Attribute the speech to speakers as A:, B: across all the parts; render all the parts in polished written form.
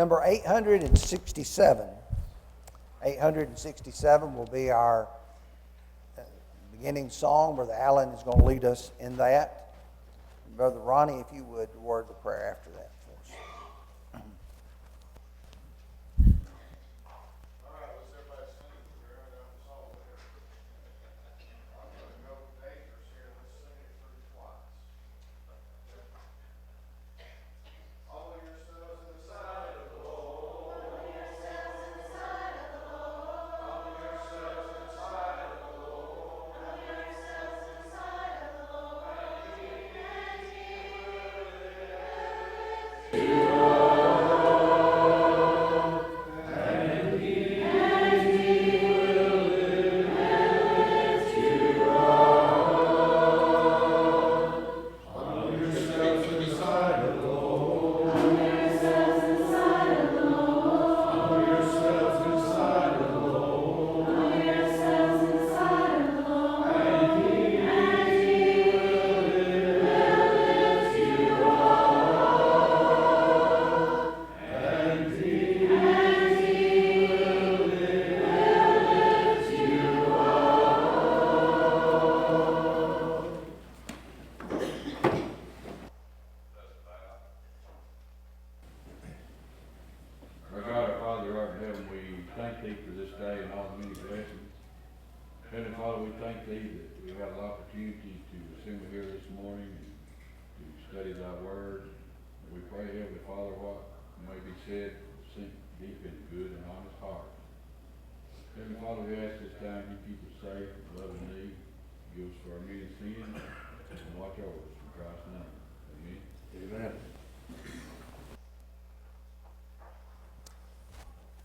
A: number 867. 867 will be our beginning song. Brother Allen is going to lead us in that. Brother Ronnie, if you would, word the prayer after that for us.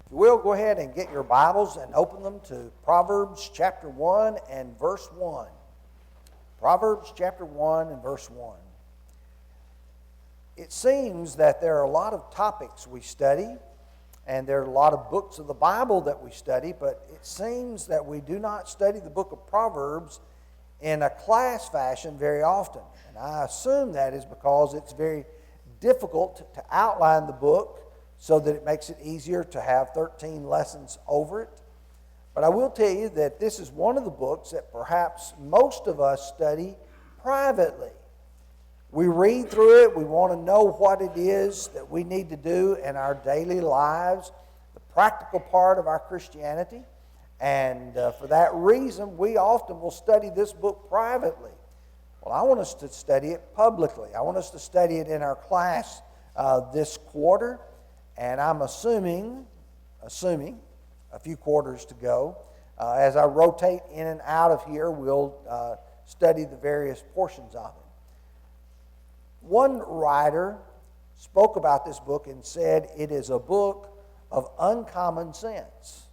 A: If you will, go ahead and get your Bibles and open them to Proverbs chapter 1 and verse 1. Proverbs chapter 1 and verse 1. It seems that there are a lot of topics we study, and there are a lot of books of the Bible that we study, but it seems that we do not study the book of Proverbs in a class fashion very often. And I assume that is because it's very difficult to outline the book so that it makes it easier to have 13 lessons over it. But I will tell you that this is one of the books that perhaps most of us study privately. We read through it. We want to know what it is that we need to do in our daily lives, the practical part of our Christianity. And for that reason, we often will study this book privately. Well, I want us to study it publicly. I want us to study it in our class this quarter. And I'm assuming a few quarters to go. As I rotate in and out of here, we'll study the various portions of it. One writer spoke about this book and said it is a book of uncommon sense.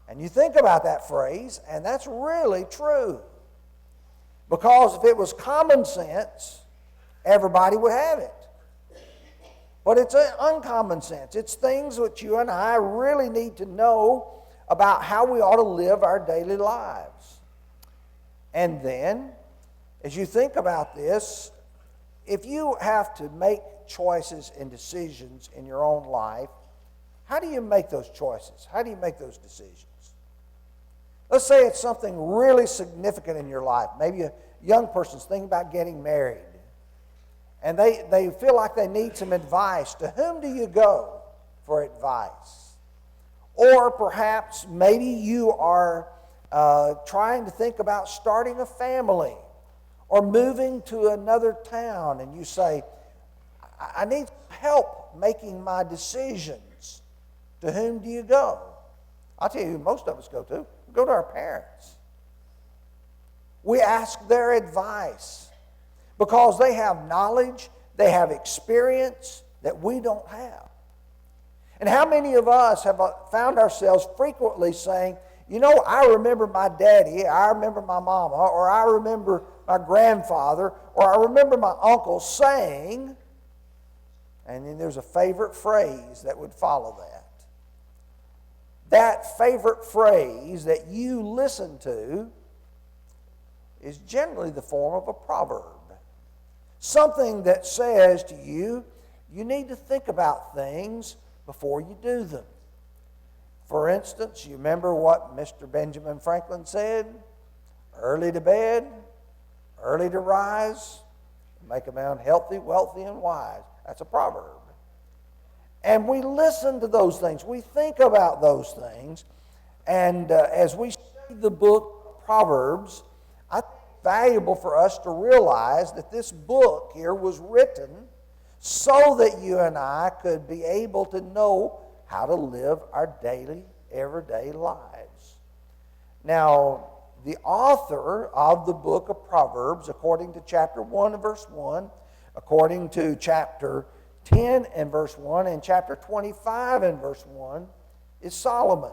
A: And you think about that phrase, and that's really true. Because if it was common sense, everybody would have it. But it's an uncommon sense. It's things which you and I really need to know about how we ought to live our daily lives. And then, as you think about this, if you have to make choices and decisions in your own life, how do you make those choices? How do you make those decisions? Let's say it's something really significant in your life. Maybe a young person's thinking about getting married. And they feel like they need some advice. To whom do you go for advice? Or perhaps maybe you are trying to think about starting a family or moving to another town, and you say, I need help making my decisions. To whom do you go? I'll tell you who most of us go to. We go to our parents. We ask their advice because they have knowledge, they have experience that we don't have. And how many of us have found ourselves frequently saying, you know, I remember my daddy, I remember my mama, or I remember my grandfather, or I remember my uncle saying, and then there's a favorite phrase that would follow that. That favorite phrase that you listen to is generally the form of a proverb. Something that says to you, you need to think about things before you do them. For instance, you remember what Mr. Benjamin Franklin said? Early to bed, early to rise, make a man healthy, wealthy, and wise. That's a proverb. And we listen to those things. We think about those things. And as we study the book of Proverbs, I think it's valuable for us to realize that this book here was written so that you and I could be able to know how to live our daily, everyday lives. Now, the author of the book of Proverbs, according to chapter 1 and verse 1, according to chapter 10 and verse 1, and chapter 25 and verse 1, is Solomon.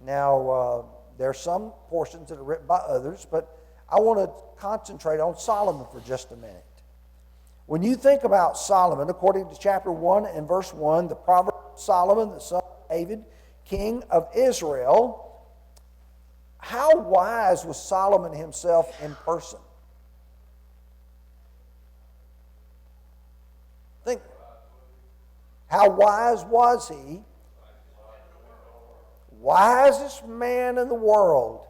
A: Now, there are some portions that are written by others, but I want to concentrate on Solomon for just a minute. When you think about Solomon, according to chapter 1 and verse 1, the proverb of Solomon, the son of David, king of Israel, how wise was Solomon himself in person? Think, how wise was he? Wisest man in the world.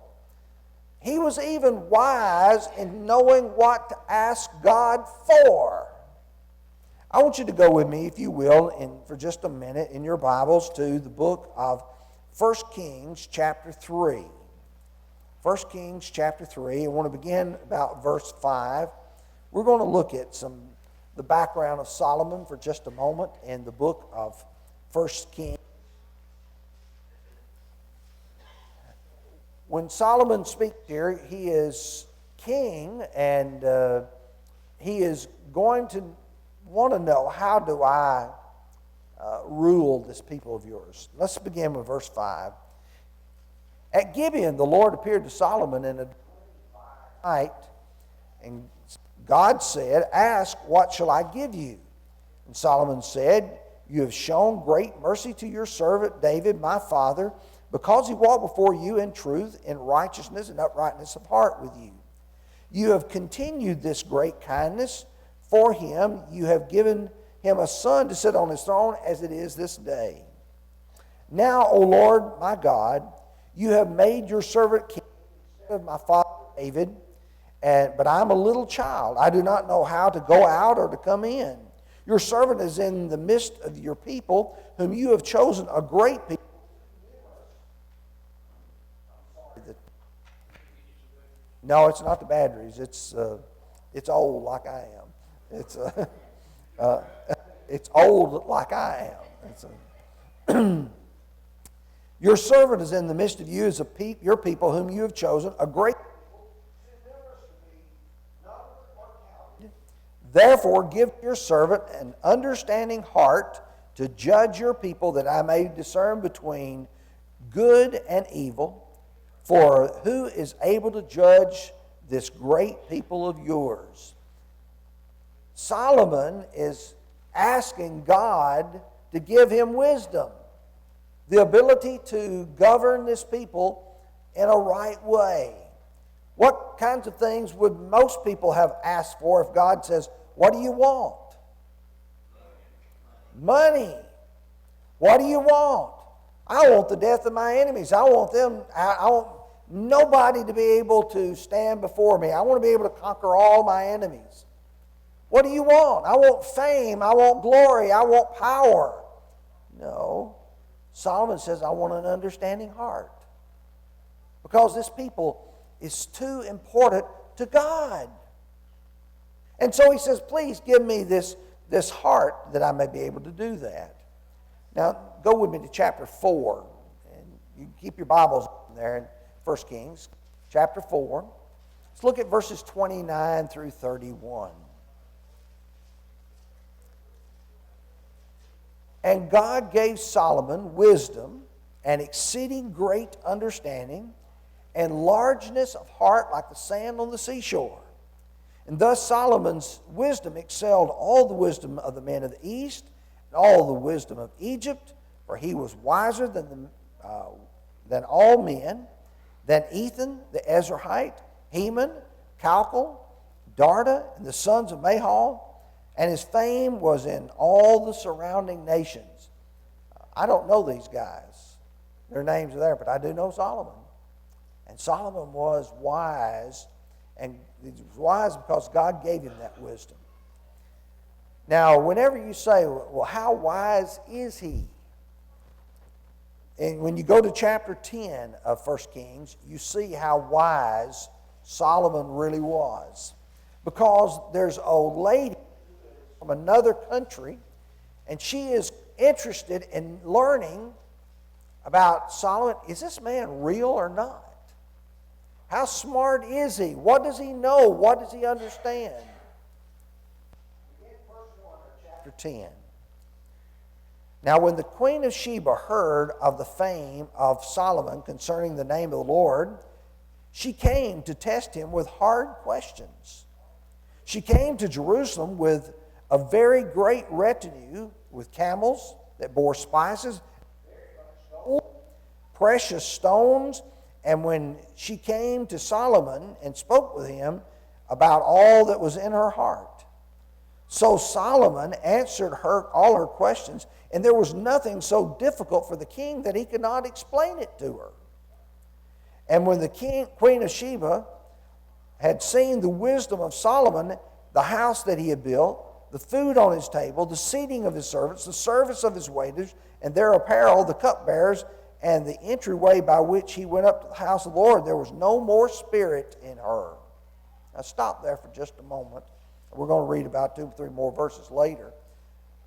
A: He was even wise in knowing what to ask God for. I want you to go with me, if you will, for just a minute in your Bibles to the book of 1 Kings chapter 3. 1 Kings chapter 3. I want to begin about verse 5. We're going to look at the background of Solomon for just a moment in the book of 1 Kings. When Solomon speaks here, he is king, and he is going to want to know, how do I rule this people of yours? Let's begin with verse 5. At Gibeon, the Lord appeared to Solomon in a night, and God said, "Ask, what shall I give you?" And Solomon said, "You have shown great mercy to your servant David, my father, because he walked before you in truth, in righteousness, and uprightness of heart with you. You have continued this great kindness for him. You have given him a son to sit on his throne as it is this day. Now, O Lord, my God, you have made your servant king instead of my father David, but I am a little child. I do not know how to go out or to come in. Your servant is in the midst of your people, whom you have chosen, a great people." No, it's not the batteries. It's old like I am. It's old like I am. Your servant is in the midst of you as your people whom you have chosen, a great people. Therefore give your servant an understanding heart to judge your people, that I may discern between good and evil. For who is able to judge this great people of yours? Solomon is asking God to give him wisdom, the ability to govern this people in a right way. What kinds of things would most people have asked for if God says, "What do you want?" Money. What do you want? I want the death of my enemies. I want nobody to be able to stand before me. I want to be able to conquer all my enemies. What do you want? I want fame. I want glory. I want power. No. Solomon says, I want an understanding heart. Because this people is too important to God. And so he says, please give me this heart that I may be able to do that. Now, go with me to chapter 4. And you can keep your Bibles there in 1 Kings, chapter 4. Let's look at verses 29 through 31. And God gave Solomon wisdom and exceeding great understanding and largeness of heart like the sand on the seashore. And thus Solomon's wisdom excelled all the wisdom of the men of the East and all the wisdom of Egypt, for he was wiser than all men, than Ethan the Ezrahite, Heman, Calcol, Darda, and the sons of Mahal. and his fame was in all the surrounding nations. I don't know these guys. Their names are there, but I do know Solomon. And Solomon was wise, and he was wise because God gave him that wisdom. Now, whenever you say, well, how wise is he? And when you go to chapter 10 of 1 Kings, you see how wise Solomon really was. Because there's a lady from another country, and she is interested in learning about Solomon. Is this man real or not? How smart is he? What does he know? What does he understand? Chapter 10. Now when the queen of Sheba heard of the fame of Solomon concerning the name of the Lord, she came to test him with hard questions. She came to Jerusalem with a very great retinue, with camels that bore spices, precious stones. And when she came to Solomon and spoke with him about all that was in her heart, so Solomon answered her all her questions, and there was nothing so difficult for the king that he could not explain it to her. And when the queen of Sheba had seen the wisdom of Solomon, the house that he had built, the food on his table, the seating of his servants, the service of his waiters, and their apparel, the cupbearers, and the entryway by which he went up to the house of the Lord, there was no more spirit in her. Now stop there for just a moment. We're going to read about 2 or 3 more verses later.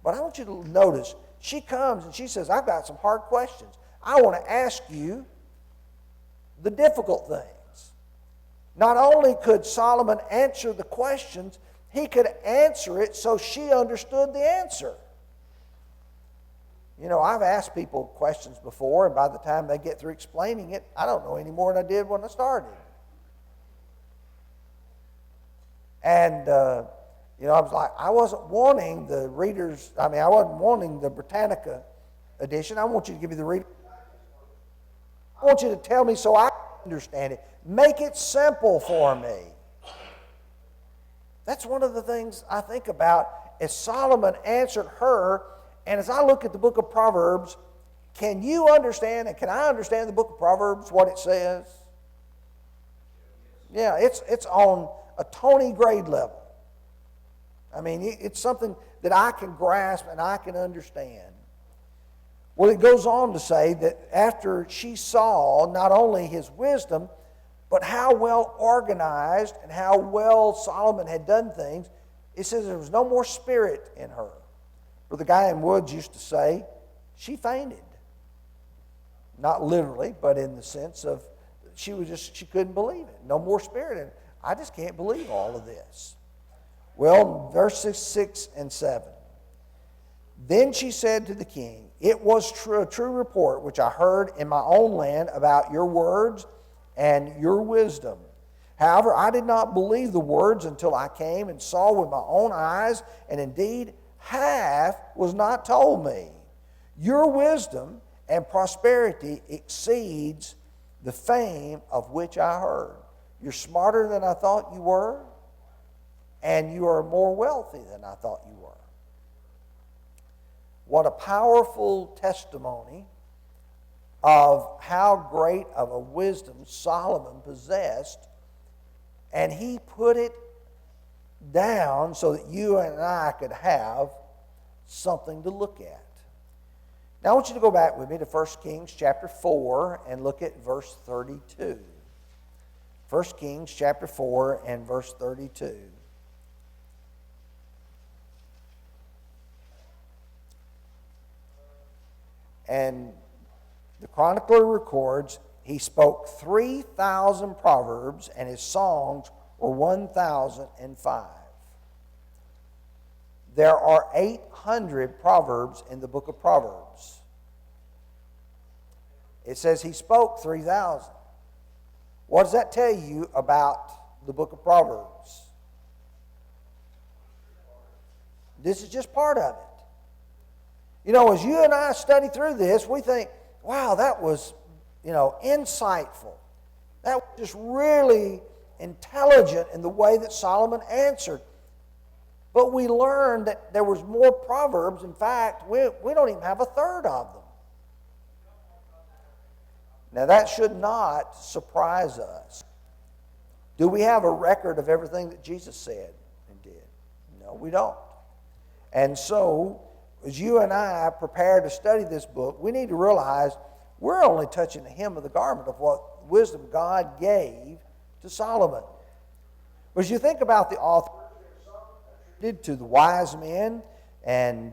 A: But I want you to notice, she comes and she says, I've got some hard questions. I want to ask you the difficult things. Not only could Solomon answer the questions, he could answer it so she understood the answer. You know, I've asked people questions before, and by the time they get through explaining it, I don't know any more than I did when I started. And, you know, I was like, I wasn't wanting the readers, I wasn't wanting the Britannica edition. I want you to give me the reader. I want you to tell me so I understand it. Make it simple for me. That's one of the things I think about as Solomon answered her. And as I look at the book of Proverbs, can you understand and can I understand the book of Proverbs, what it says? Yeah, it's on a Tony grade level. I mean, it's something that I can grasp and I can understand. Well, it goes on to say that after she saw not only his wisdom, but how well organized and how well Solomon had done things, it says there was no more spirit in her. For the guy in Woods used to say, she fainted. Not literally, but in the sense of she couldn't believe it. No more spirit in it. I just can't believe all of this. Well, verses 6 and 7. Then she said to the king, it was a true report which I heard in my own land about your words and your wisdom. However, I did not believe the words until I came and saw with my own eyes, and indeed half was not told me. Your wisdom and prosperity exceeds the fame of which I heard. You're smarter than I thought you were, and you are more wealthy than I thought you were. What a powerful testimony of how great of a wisdom Solomon possessed, and he put it down so that you and I could have something to look at. Now I want you to go back with me to 1 Kings chapter 4 and look at verse 32. 1 Kings chapter 4 and verse 32. And the chronicler records, he spoke 3,000 proverbs, and his songs were 1,005. There are 800 proverbs in the book of Proverbs. It says he spoke 3,000. What does that tell you about the book of Proverbs? This is just part of it. You know, as you and I study through this, we think, wow, that was, insightful. That was just really intelligent in the way that Solomon answered. But we learned that there was more Proverbs. In fact, we don't even have a third of them. Now, that should not surprise us. Do we have a record of everything that Jesus said and did? No, we don't. And so, as you and I prepare to study this book, we need to realize we're only touching the hem of the garment of what wisdom God gave to Solomon. But as you think about the author, did to the wise men, and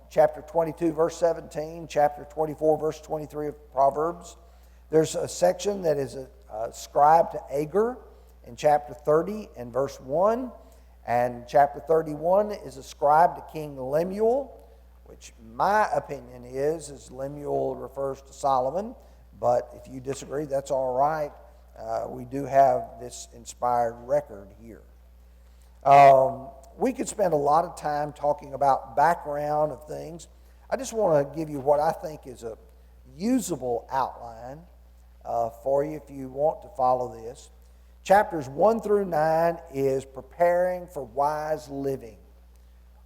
A: chapter 22, verse 17, chapter 24, verse 23 of Proverbs. There's a section that is ascribed to Agur in chapter 30 and verse 1, and chapter 31 is ascribed to King Lemuel, which my opinion is Lemuel refers to Solomon, but if you disagree, that's all right. We do have this inspired record here. We could spend a lot of time talking about background of things. I just want to give you what I think is a usable outline for you if you want to follow this. Chapters 1 through 9 is preparing for wise living.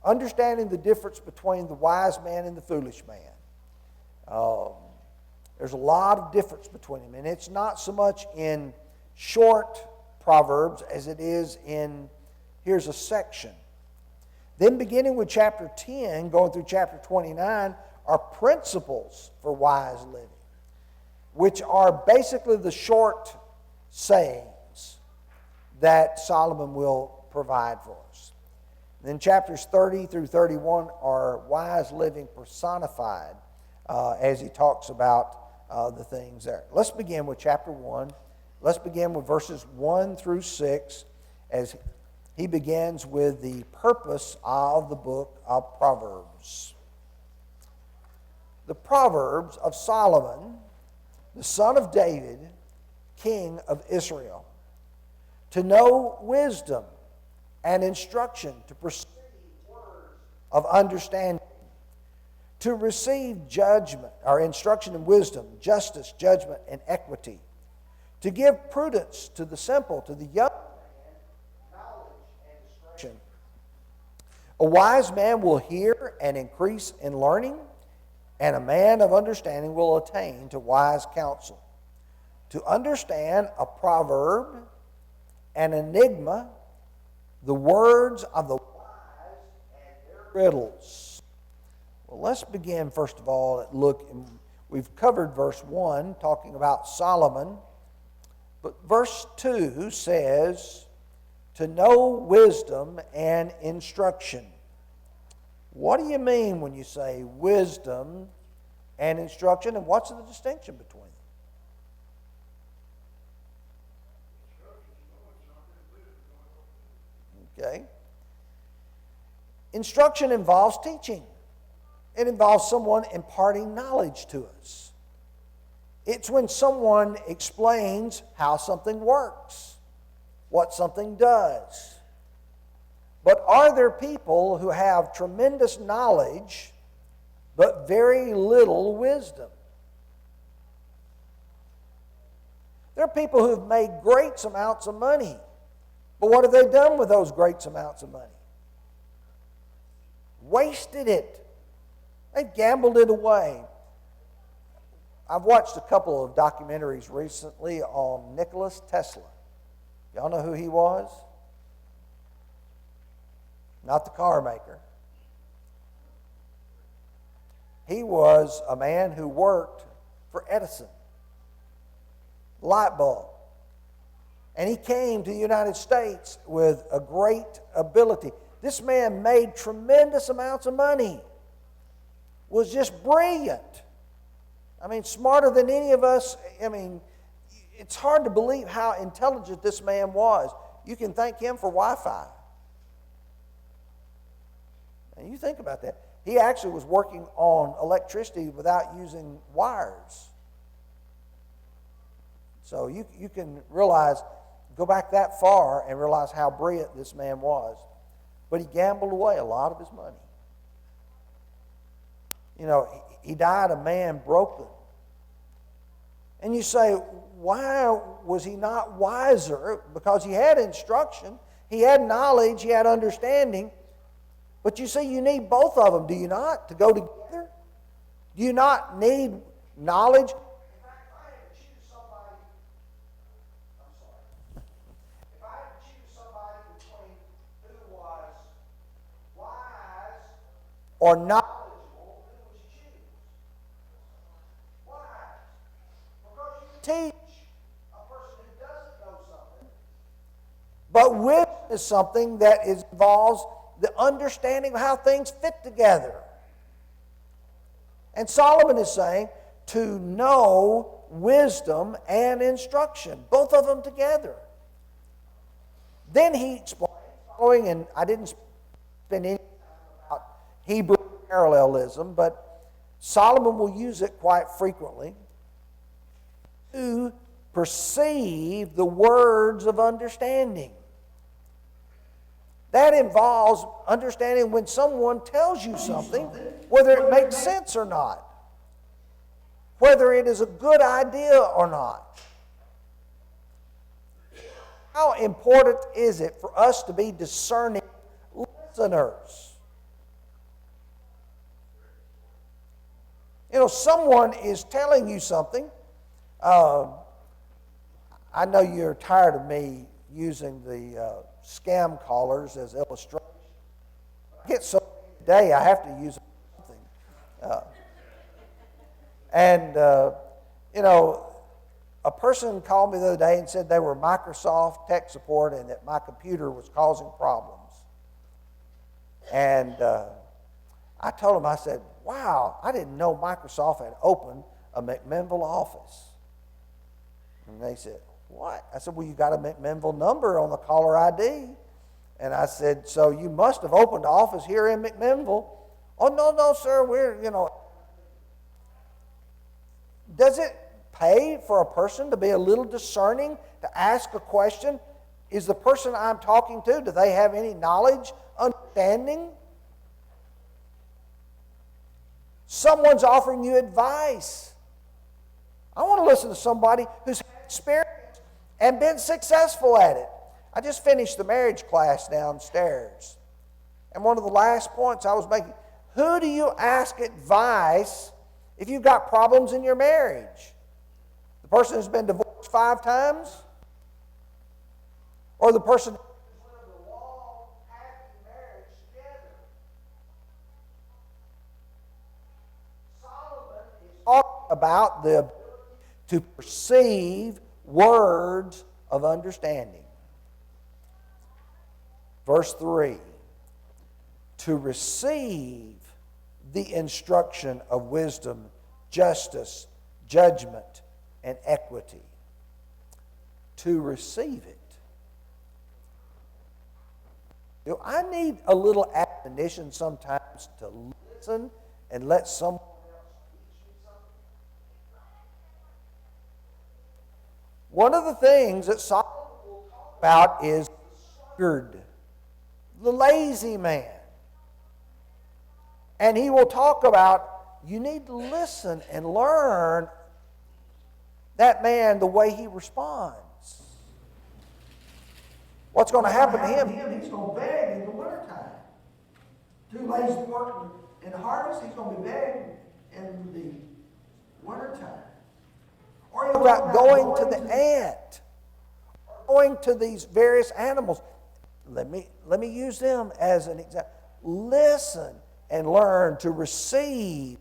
A: Understanding the difference between the wise man and the foolish man. There's a lot of difference between them, and it's not so much in short proverbs as it is in, here's a section. Then beginning with chapter 10, going through chapter 29, are principles for wise living, which are basically the short sayings that Solomon will provide for us. Then chapters 30 through 31 are wise living personified as he talks about the things there. Let's begin with chapter 1. Let's begin with verses 1 through 6 as he begins with the purpose of the book of Proverbs. The Proverbs of Solomon, the son of David, king of Israel, to know wisdom and instruction, to perceive words of understanding, to receive judgment or instruction in wisdom, justice, judgment, and equity, to give prudence to the simple, to the young man, knowledge and discretion. A wise man will hear and increase in learning, and a man of understanding will attain to wise counsel. To understand a proverb, an enigma, the words of the wise and their riddles. Well, let's begin first of all. We've covered verse 1, talking about Solomon. But verse 2 says, to know wisdom and instruction. What do you mean when you say wisdom and instruction, and what's the distinction between them? Okay. Instruction involves teaching. It involves someone imparting knowledge to us. It's when someone explains how something works, what something does. But are there people who have tremendous knowledge but very little wisdom? There are people who have made great amounts of money, but what have they done with those great amounts of money? Wasted it. They've gambled it away. I've watched a couple of documentaries recently on Nikola Tesla. Y'all know who he was? Not the car maker. He was a man who worked for Edison, light bulb. And he came to the United States with a great ability. This man made tremendous amounts of money, was just brilliant. I mean, smarter than any of us. I mean, it's hard to believe how intelligent this man was. You can thank him for Wi-Fi. And you think about that. He actually was working on electricity without using wires. So you can realize, go back that far and realize how brilliant this man was. But he gambled away a lot of his money. You know, he died a man broken. And you say, why was he not wiser? Because he had instruction. He had knowledge, he had understanding. But you see, you need both of them, do you not, to go together? Do you not need knowledge? In fact, if I had to choose somebody, if I had to choose somebody between who was wise or knowledgeable, who would you choose? Wise. Because you can teach a person who doesn't know something. But wisdom is something that involves the understanding of how things fit together. And Solomon is saying to know wisdom and instruction, both of them together. Then he explains, following, and I didn't spend any time about Hebrew parallelism, but Solomon will use it quite frequently, to perceive the words of understanding. That involves understanding when someone tells you something, whether it makes sense or not, whether it is a good idea or not. How important is it for us to be discerning listeners? You know, someone is telling you something. I know you're tired of me using the scam callers as illustration. I get so today I have to use something. You know, a person called me the other day and said they were Microsoft tech support and that my computer was causing problems. And I told them, I said, wow, I didn't know Microsoft had opened a McMinnville office. And they said, what? I said, well, you got a McMinnville number on the caller ID. And I said, so you must have opened an office here in McMinnville. Oh, no, sir, we're, Does it pay for a person to be a little discerning, to ask a question? Is the person I'm talking to, do they have any knowledge, understanding? Someone's offering you advice. I want to listen to somebody who's had experience and been successful at it. I just finished the marriage class downstairs. And one of the last points I was making, who do you ask advice if you've got problems in your marriage? The person who's been divorced 5 times? Or the person who's lived a long, happy marriage together? Solomon is talking about the ability to perceive words of understanding. Verse 3, to receive the instruction of wisdom, justice, judgment, and equity. To receive it. I need a little admonition sometimes to listen and let someone else teach me something. One of the things that Solomon will talk about is the sluggard, the lazy man. And he will talk about you need to listen and learn that man the way he responds. What's going to happen to him? He's going to beg in the wintertime. Too lazy to work in the harvest, he's going to be begging in the wintertime. Or he's about going to the ant, going to these various animals. Let me use them as an example. Listen and learn to receive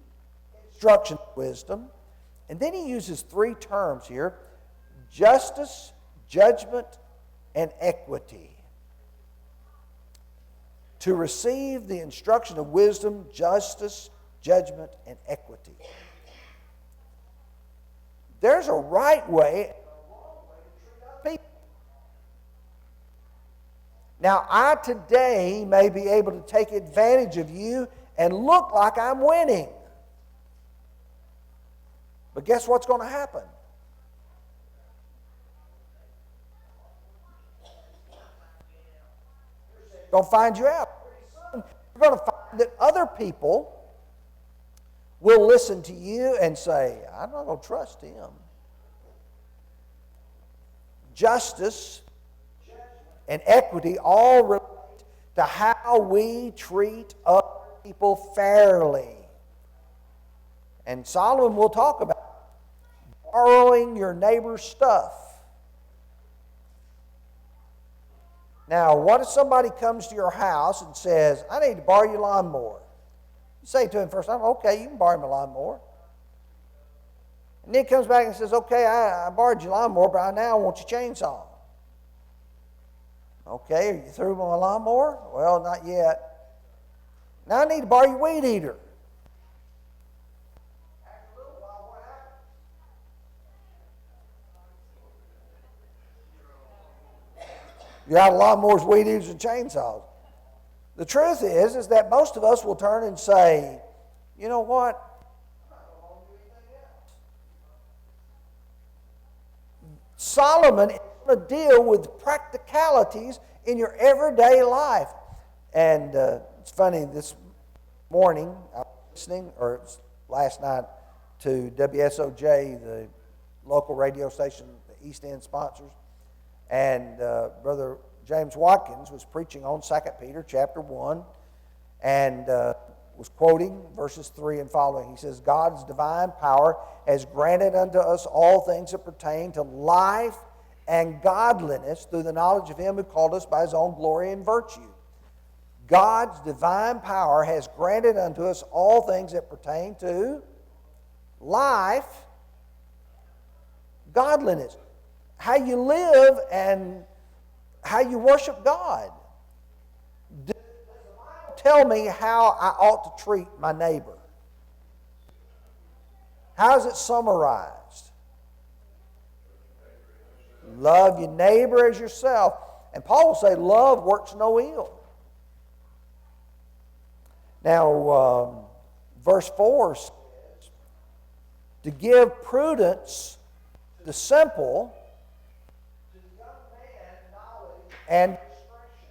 A: instruction, wisdom. And then he uses 3 terms here: justice, judgment, and equity. To receive the instruction of wisdom, justice, judgment, and equity. There's a right way and a wrong way to treat other people. Now, I today may be able to take advantage of you and look like I'm winning. But guess what's going to happen? You're going to find you out. You're going to find that other people will listen to you and say, I'm not going to trust him. Justice, and equity all relate to how we treat other people fairly. And Solomon will talk about borrowing your neighbor's stuff. Now, what if somebody comes to your house and says, I need to borrow your lawnmower? You say to him first time, okay, you can borrow my lawnmower. And then he comes back and says, okay, I borrowed your lawnmower, but now I want your chainsaw. Okay, are you through with my lawnmower? Well, not yet. Now I need to borrow your weed eater. After a little while, what happens? You're out of lawnmowers, weed eaters, and chainsaws. The truth is that most of us will turn and say, you know what? Solomon is going to deal with practicalities in your everyday life. And it's funny, this morning I was listening, or last night, to WSOJ, the local radio station the East End sponsors. And Brother James Watkins was preaching on 2 Peter chapter 1 and was quoting verses 3 and following. He says, God's divine power has granted unto us all things that pertain to life and godliness through the knowledge of Him who called us by His own glory and virtue. God's divine power has granted unto us all things that pertain to life, godliness. How you live and how you worship God. Does the Bible tell me how I ought to treat my neighbor? How is it summarized? Love your neighbor as yourself. And Paul will say, love works no ill. Now, verse 4 says, to give prudence to the simple, to the young man knowledge and discretion.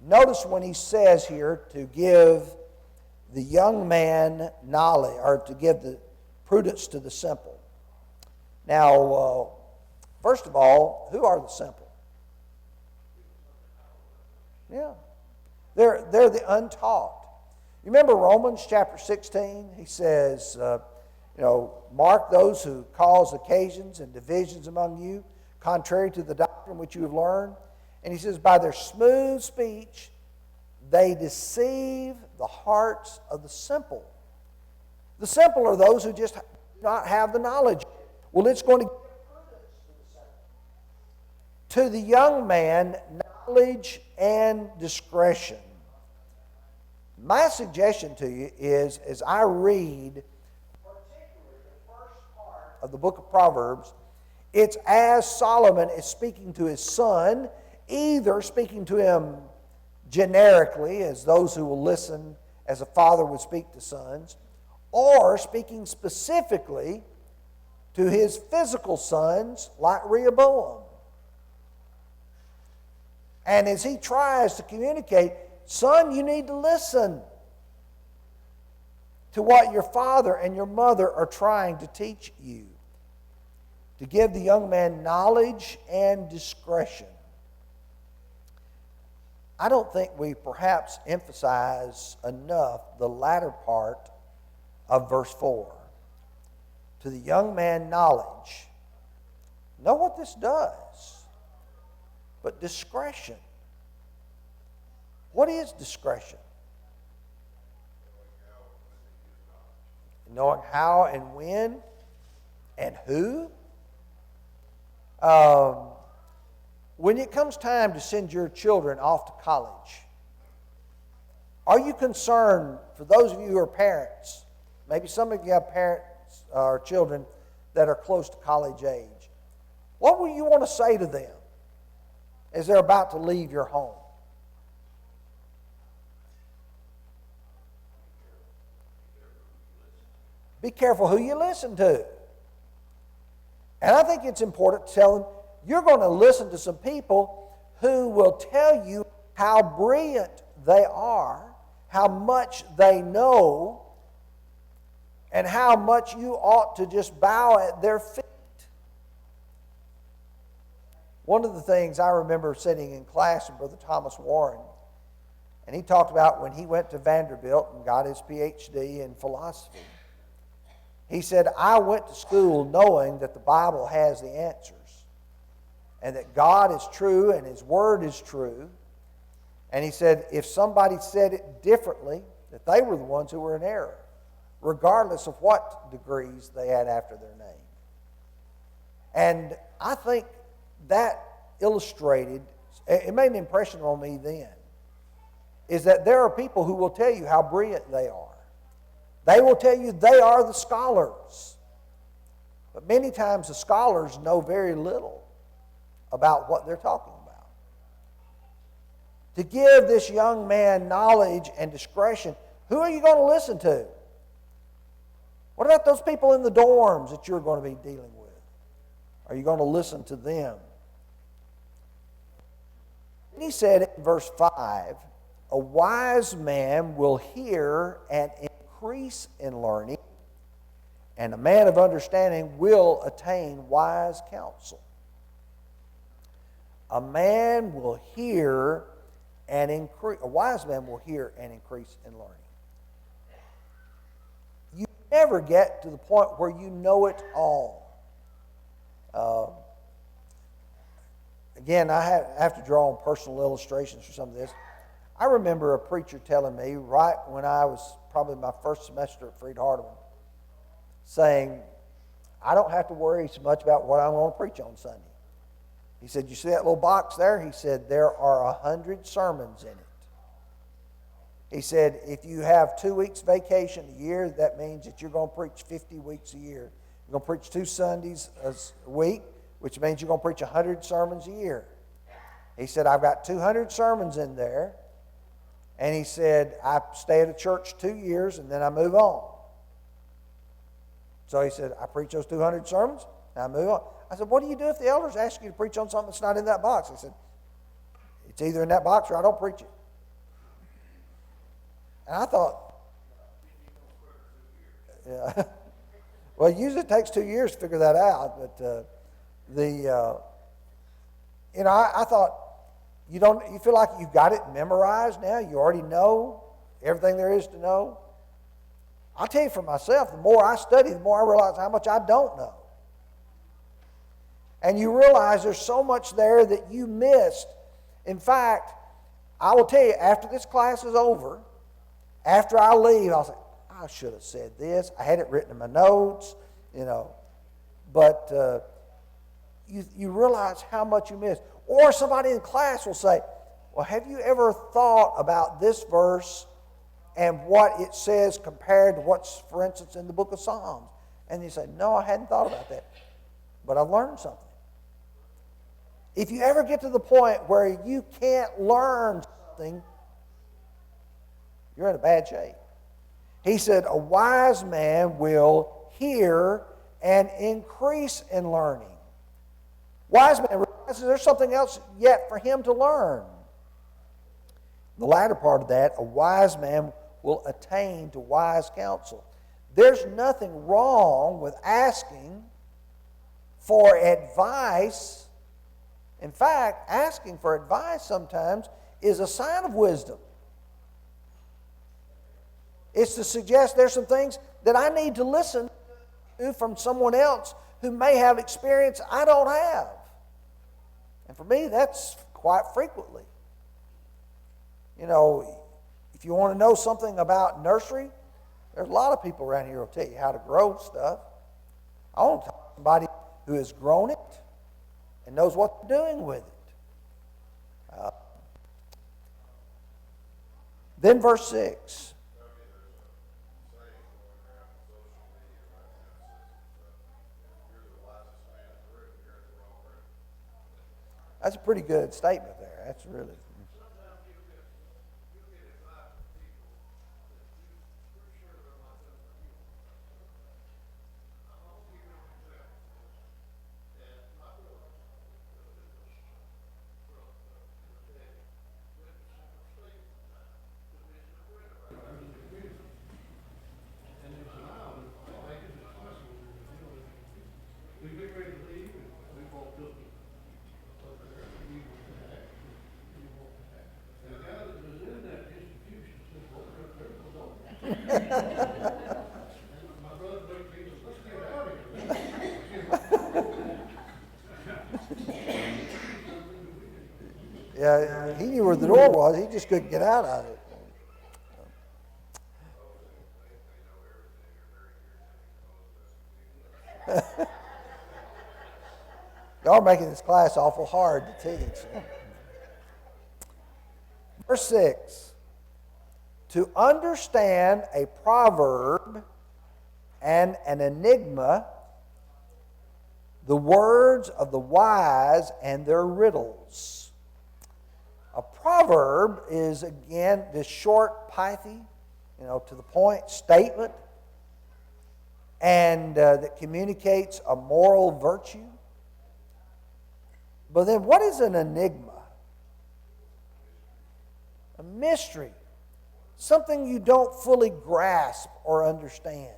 A: Notice when he says here to give the young man knowledge, or to give the prudence to the simple. Now, first of all, who are the simple? Yeah. They're the untaught. You remember Romans chapter 16? He says, mark those who cause occasions and divisions among you, contrary to the doctrine which you have learned. And he says, by their smooth speech, they deceive the hearts of the simple. The simple are those who just do not have the knowledge. Well, it's going to give prudence to the young man, knowledge and discretion. My suggestion to you is, as I read, particularly the first part of the book of Proverbs, it's as Solomon is speaking to his son, either speaking to him generically, as those who will listen as a father would speak to sons, or speaking specifically to his physical sons, like Rehoboam. And as he tries to communicate, son, you need to listen to what your father and your mother are trying to teach you, to give the young man knowledge and discretion. I don't think we perhaps emphasize enough the latter part of verse 4. To the young man knowledge. Know what this does. But discretion. What is discretion? Knowing how and when and who. When it comes time to send your children off to college, are you concerned, for those of you who are parents, maybe some of you have parents or children that are close to college age, what will you want to say to them as they're about to leave your home? Be careful who you listen to. And I think it's important to tell them, you're going to listen to some people who will tell you how brilliant they are, how much they know, and how much you ought to just bow at their feet. One of the things I remember sitting in class with Brother Thomas Warren, and he talked about when he went to Vanderbilt and got his PhD in philosophy. He said, I went to school knowing that the Bible has the answers and that God is true and His Word is true. And he said, if somebody said it differently, that they were the ones who were in error, regardless of what degrees they had after their name. And I think that illustrated, it made an impression on me then, is that there are people who will tell you how brilliant they are. They will tell you they are the scholars. But many times the scholars know very little about what they're talking about. To give this young man knowledge and discretion, who are you going to listen to? What about those people in the dorms that you're going to be dealing with? Are you going to listen to them? And he said in verse 5, a wise man will hear and increase in learning, and a man of understanding will attain wise counsel. A man will hear and increase. A wise man will hear and increase in learning. You never get to the point where you know it all. Again, I have to draw on personal illustrations for some of this. I remember a preacher telling me right when I was probably my first semester at Freed Hardeman, saying, I don't have to worry so much about what I'm going to preach on Sunday. He said, you see that little box there? He said, there are 100 sermons in it. He said, if you have 2 weeks vacation a year, that means that you're going to preach 50 weeks a year. You're going to preach 2 Sundays a week, which means you're going to preach 100 sermons a year. He said, I've got 200 sermons in there. And he said, I stay at a church 2 years and then I move on. So he said, I preach those 200 sermons and I move on. I said, what do you do if the elders ask you to preach on something that's not in that box? He said, it's either in that box or I don't preach it. And I thought, yeah. Well, usually it takes 2 years to figure that out. But I thought, you feel like you've got it memorized now? You already know everything there is to know? I'll tell you for myself, the more I study, the more I realize how much I don't know. And you realize there's so much there that you missed. In fact, I will tell you, after this class is over, after I leave, I'll say, I should have said this. I had it written in my notes, But you realize how much you missed. Or somebody in class will say, well, have you ever thought about this verse and what it says compared to what's, for instance, in the book of Psalms? And you say, no, I hadn't thought about that. But I've learned something. If you ever get to the point where you can't learn something, you're in a bad shape. He said, a wise man will hear and increase in learning. Wise man realizes there's something else yet for him to learn. The latter part of that, a wise man will attain to wise counsel. There's nothing wrong with asking for advice. In fact, asking for advice sometimes is a sign of wisdom. It's to suggest there's some things that I need to listen to from someone else who may have experience I don't have. And for me, that's quite frequently. If you want to know something about nursery, there's a lot of people around here who will tell you how to grow stuff. I want to talk to somebody who has grown it and knows what they're doing with it. Then verse 6. That's a pretty good statement there. That's really. Yeah, he knew where the door was. He just couldn't get out of it. Y'all are making this class awful hard to teach. Verse 6. To understand a proverb and an enigma, the words of the wise and their riddles. A proverb is, again, this short, pithy, to the point statement, and that communicates a moral virtue. But then what is an enigma? A mystery. Something you don't fully grasp or understand.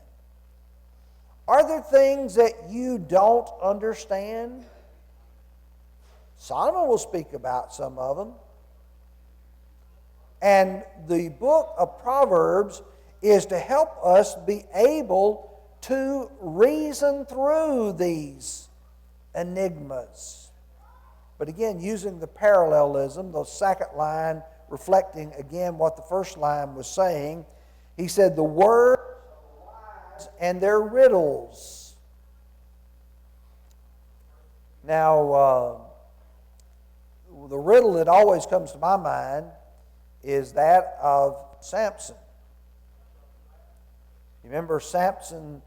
A: Are there things that you don't understand? Solomon will speak about some of them. And the book of Proverbs is to help us be able to reason through these enigmas. But again, using the parallelism, the second line reflecting again what the first line was saying, he said, the words of the wise and their riddles. Now, the riddle that always comes to my mind is that of Samson. You remember Samson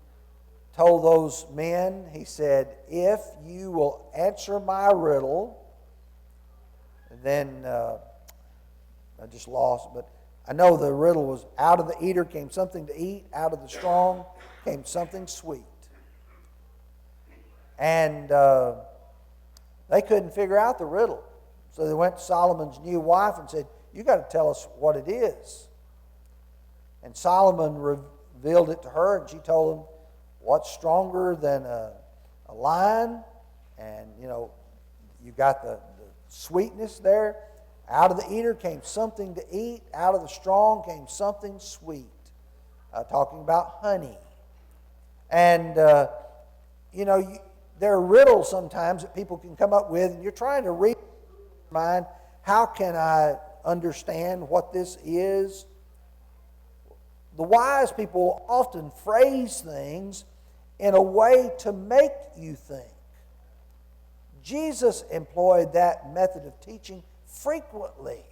A: told those men, he said, if you will answer my riddle, and then I just lost, but I know the riddle was, out of the eater came something to eat, out of the strong came something sweet. And they couldn't figure out the riddle. So they went to Solomon's new wife and said, you got to tell us what it is. And Solomon revealed it to her, and she told him, what's stronger than a lion? And, you got the sweetness there. Out of the eater came something to eat. Out of the strong came something sweet. Talking about honey. And, there are riddles sometimes that people can come up with, and you're trying to read your mind, how can I understand what this is? The wise people often phrase things in a way to make you think. Jesus employed that method of teaching frequently.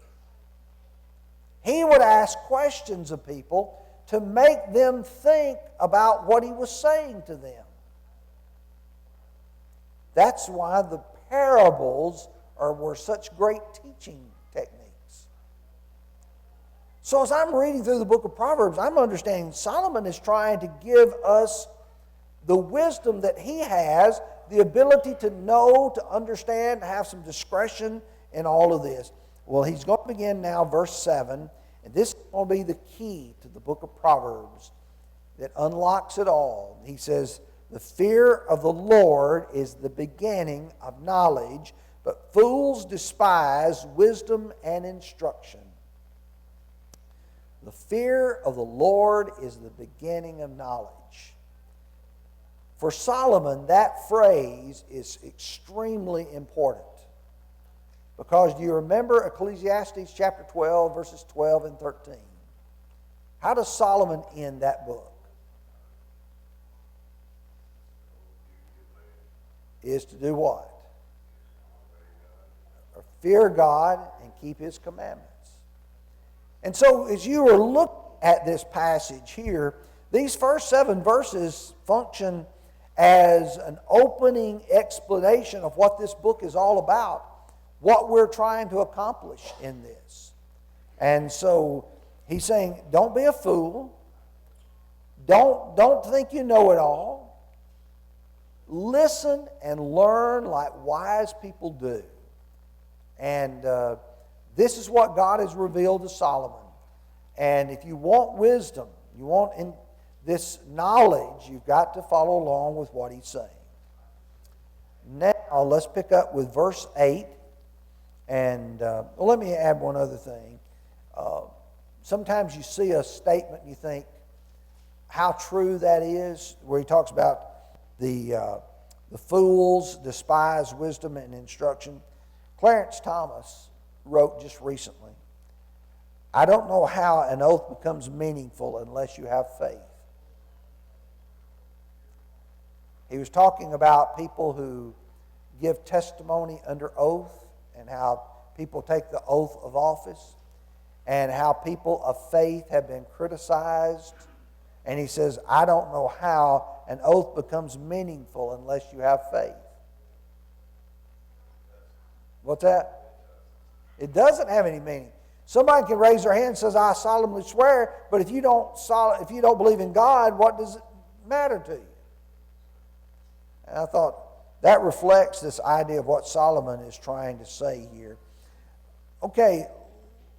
A: He would ask questions of people to make them think about what he was saying to them. That's why the parables were such great teaching techniques. So as I'm reading through the book of Proverbs, I'm understanding Solomon is trying to give us the wisdom that he has, the ability to know, to understand, to have some discretion in all of this. Well, he's going to begin now, verse 7, and this is going to be the key to the book of Proverbs that unlocks it all. He says, the fear of the Lord is the beginning of knowledge, but fools despise wisdom and instruction. The fear of the Lord is the beginning of knowledge. For Solomon, that phrase is extremely important. Because do you remember Ecclesiastes chapter 12, verses 12 and 13? How does Solomon end that book? Is to do what? Or fear God and keep His commandments. And so as you are looking at this passage here, these first 7 verses function as an opening explanation of what this book is all about, what we're trying to accomplish in this. And so he's saying, don't be a fool. Don't think you know it all. Listen and learn like wise people do. And this is what God has revealed to Solomon. And if you want wisdom, you want this knowledge, you've got to follow along with what he's saying. Now, let's pick up with verse 8. And let me add one other thing. Sometimes you see a statement and you think, how true that is, where he talks about the fools despise wisdom and instruction. Clarence Thomas wrote just recently, I don't know how an oath becomes meaningful unless you have faith. He was talking about people who give testimony under oath and how people take the oath of office and how people of faith have been criticized. And he says, I don't know how an oath becomes meaningful unless you have faith. What's that? It doesn't have any meaning. Somebody can raise their hand and says, I solemnly swear, but if you don't believe in God, what does it matter to you? And I thought that reflects this idea of what Solomon is trying to say here. Okay,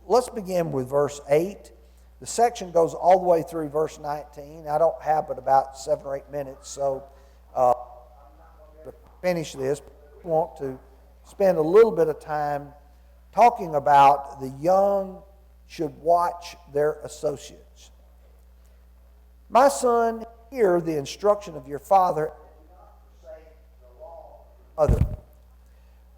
A: let's begin with verse 8. The section goes all the way through verse 19. I don't have but about 7 or 8 minutes, so I'm not going to finish this. I want to spend a little bit of time talking about the young should watch their associates. My son, hear the instruction of your father,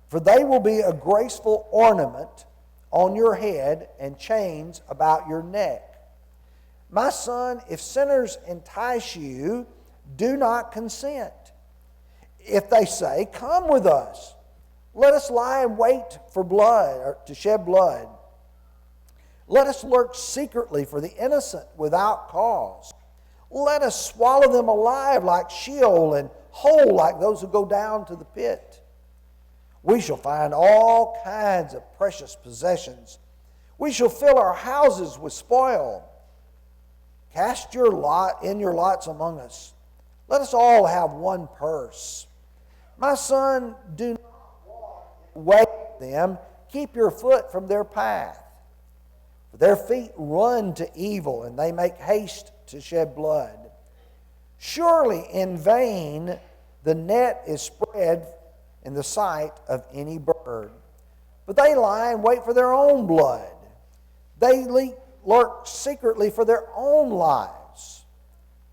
A: for they will be a graceful ornament on your head and chains about your neck. My son, if sinners entice you, do not consent. If they say, come with us, let us lie in wait for blood, or to shed blood. Let us lurk secretly for the innocent without cause. Let us swallow them alive like Sheol and whole like those who go down to the pit. We shall find all kinds of precious possessions. We shall fill our houses with spoil. Cast your lot in your lots among us. Let us all have one purse. My son, do not walk with them. Keep your foot from their path. For their feet run to evil, and they make haste to shed blood. Surely in vain the net is spread in the sight of any bird. But they lie and wait for their own blood. They lurk secretly for their own lives.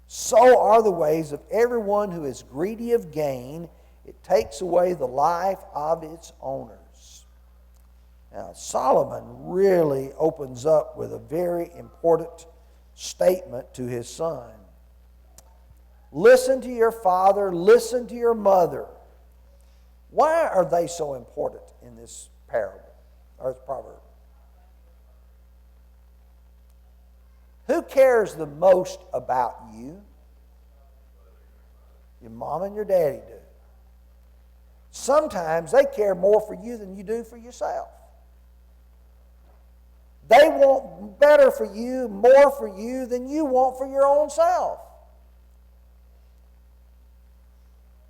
A: So are the ways of everyone who is greedy of gain. It takes away the life of its owners. Now, Solomon really opens up with a very important statement to his son. Listen to your father, listen to your mother. Why are they so important in this parable, or this proverb? Who cares the most about you? Your mom and your daddy do. Sometimes they care more for you than you do for yourself. They want better for you, more for you than you want for your own self.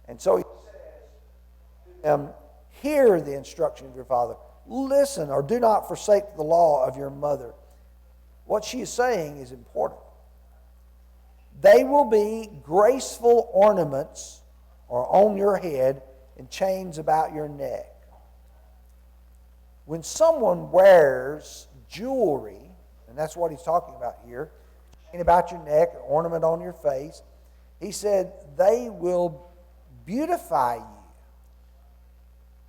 A: And so he says, hear the instruction of your father. Listen, or do not forsake the law of your mother. What she is saying is important. They will be graceful ornaments or on your head and chains about your neck. When someone wears jewelry, and that's what he's talking about here, chain about your neck, an ornament on your face, he said they will beautify you.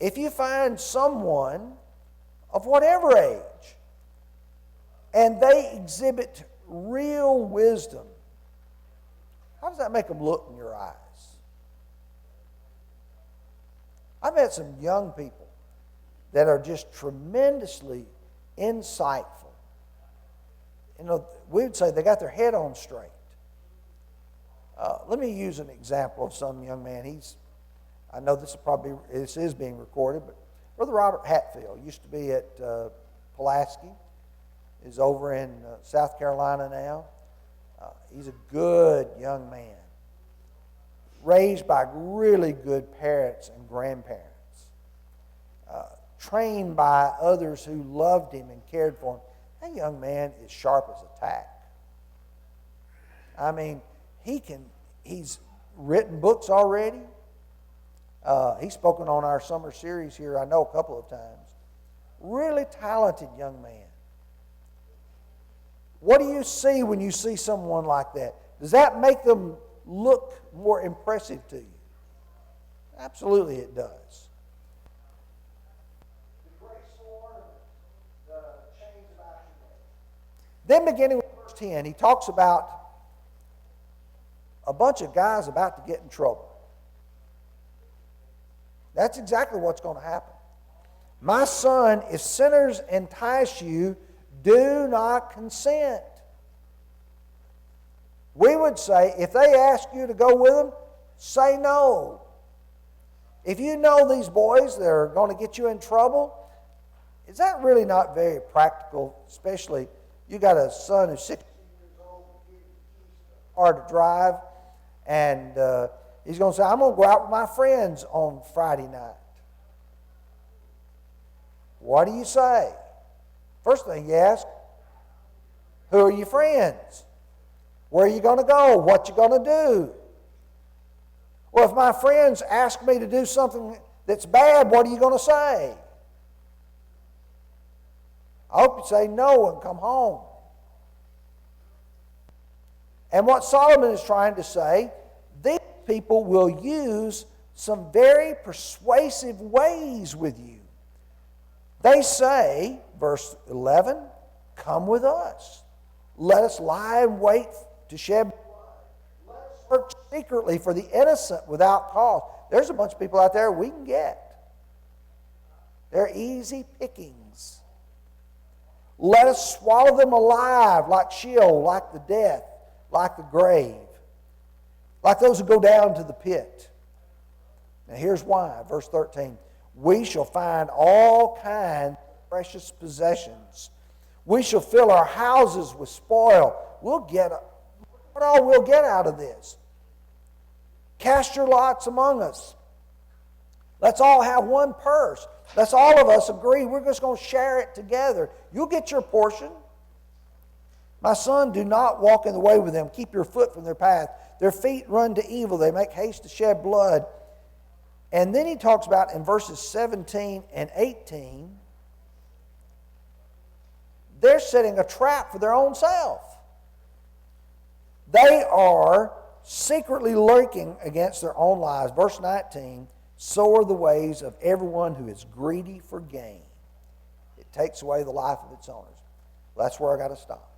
A: If you find someone of whatever age, and they exhibit real wisdom, how does that make them look in your eyes? I've met some young people that are just tremendously insightful. You know, we would say they got their head on straight. Let me use an example of some young man. I know this is being recorded, but Brother Robert Hatfield used to be at Pulaski, is over in South Carolina now. He's a good young man, raised by really good parents and grandparents, trained by others who loved him and cared for him. That young man is sharp as a tack. I mean, he's written books already. He's spoken on our summer series here, I know, a couple of times. Really talented young man. What do you see when you see someone like that? Does that make them look more impressive to you? Absolutely it does. The graceful ornament, the chains about your neck. Then beginning with verse 10, he talks about a bunch of guys about to get in trouble. That's exactly what's going to happen. My son, if sinners entice you, do not consent. We would say, if they ask you to go with them, say no. If you know these boys that are going to get you in trouble, is that really not very practical? Especially, you got a son who's 16 years old, hard to drive, and he's going to say, I'm going to go out with my friends on Friday night. What do you say? First thing you ask, who are your friends? Where are you going to go? What you going to do? Well, if my friends ask me to do something that's bad, what are you going to say? I hope you say no and come home. And what Solomon is trying to say, these people will use some very persuasive ways with you. They say, verse 11, come with us. Let us lie in wait to shed blood. Let us search secretly for the innocent without cause. There's a bunch of people out there we can get. They're easy pickings. Let us swallow them alive like Sheol, like the death, like the grave, like those who go down to the pit. Now here's why, verse 13. We shall find all kinds of precious possessions. We shall fill our houses with spoil. What all we'll get out of this? Cast your lots among us. Let's all have one purse. Let's all of us agree we're just going to share it together. You'll get your portion. My son, do not walk in the way with them. Keep your foot from their path. Their feet run to evil. They make haste to shed blood. And then he talks about in verses 17 and 18, they're setting a trap for their own self. They are secretly lurking against their own lives. Verse 19, so are the ways of everyone who is greedy for gain. It takes away the life of its owners. Well, that's where I got to stop.